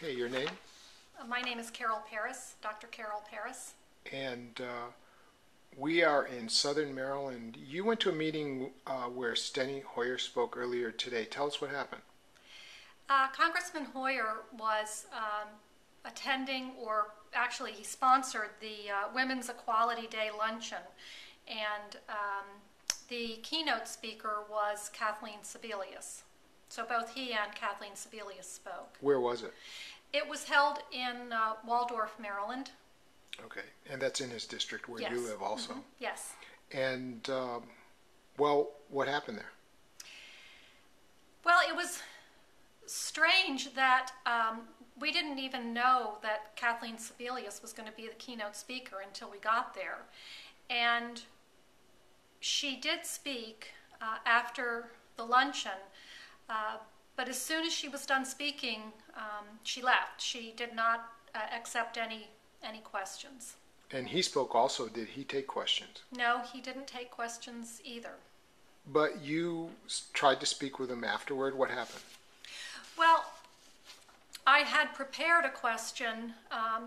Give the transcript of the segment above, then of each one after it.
Okay, your name? My name is Carol Paris, Dr. Carol Paris. And we are in Southern Maryland. You went to a meeting where Steny Hoyer spoke earlier today. Tell us what happened. Congressman Hoyer was attending, or actually he sponsored the Women's Equality Day luncheon, and the keynote speaker was Kathleen Sebelius. So both he and Kathleen Sebelius spoke. Where was it? It was held in Waldorf, Maryland. Okay, and that's in his district where Yes. you live also? Mm-hmm. Yes. And, well, what happened there? Well, it was strange that we didn't even know that Kathleen Sebelius was going to be the keynote speaker until we got there. And she did speak after the luncheon, but as soon as she was done speaking, she left. She did not accept any questions. And he spoke also. Did he take questions? No, he didn't take questions either. But you tried to speak with him afterward. What happened? Well, I had prepared a question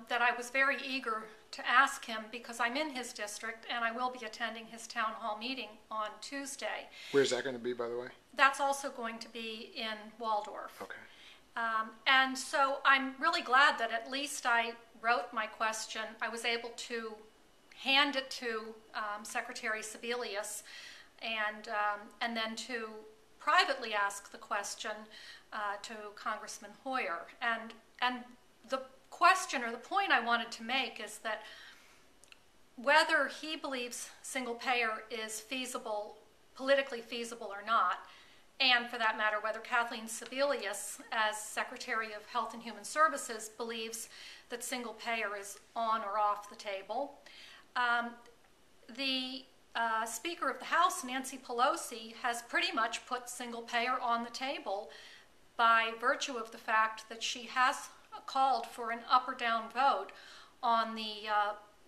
that I was very eager to ask him because I'm in his district and I will be attending his town hall meeting on Tuesday. Where's that going to be, by the way? That's also going to be in Waldorf. Okay. And so I'm really glad that at least I wrote my question. I was able to hand it to Secretary Sebelius and then to privately ask the question to Congressman Hoyer. And the question, or the point I wanted to make, is that whether he believes single payer is feasible, politically feasible or not, and for that matter, whether Kathleen Sebelius, as Secretary of Health and Human Services, believes that single payer is on or off the table. The Speaker of the House, Nancy Pelosi, has pretty much put single payer on the table by virtue of the fact that she has called for an up or down vote on the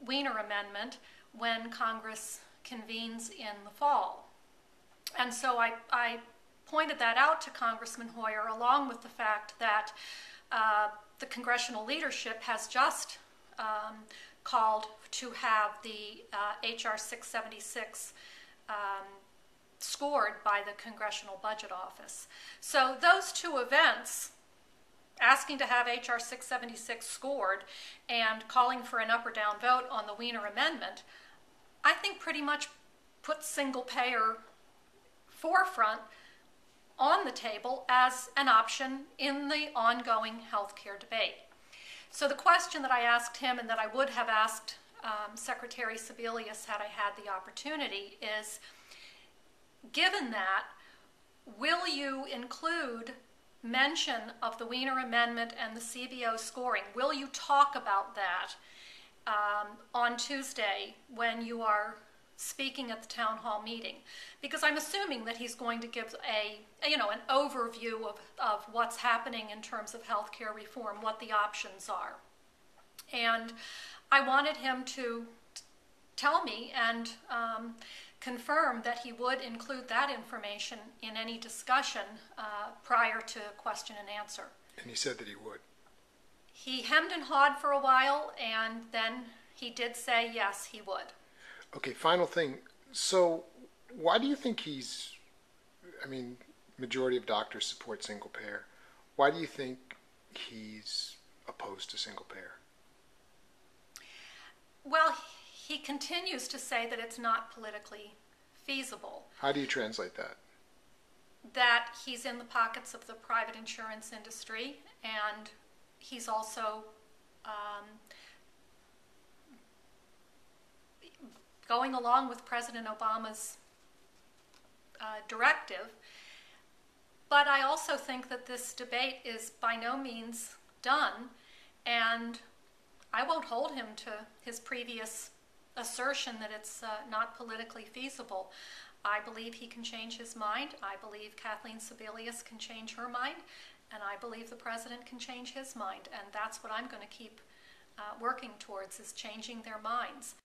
Weiner Amendment when Congress convenes in the fall. And so I pointed that out to Congressman Hoyer, along with the fact that the congressional leadership has just called to have the H.R. 676 scored by the Congressional Budget Office. So those two events, asking to have H.R. 676 scored and calling for an up or down vote on the Weiner Amendment, I think pretty much put single payer forefront on the table as an option in the ongoing healthcare debate. So the question that I asked him, and that I would have asked Secretary Sebelius had I had the opportunity, is, given that, will you include mention of the Weiner Amendment and the CBO scoring? Will you talk about that on Tuesday when you are speaking at the town hall meeting? Because I'm assuming that he's going to give an overview of what's happening in terms of healthcare reform, what the options are. And I wanted him to tell me and confirm that he would include that information in any discussion prior to question and answer. And he said that he would. He hemmed and hawed for a while, and then he did say yes, he would. Okay, final thing. So why do you think majority of doctors support single payer. Why do you think he's opposed to single payer? Well, he continues to say that it's not politically feasible. How do you translate that? That he's in the pockets of the private insurance industry, and he's also going along with President Obama's directive. But I also think that this debate is by no means done, and I won't hold him to his previous assertion that it's not politically feasible. I believe he can change his mind. I believe Kathleen Sebelius can change her mind, and I believe the president can change his mind, and that's what I'm going to keep working towards, is changing their minds.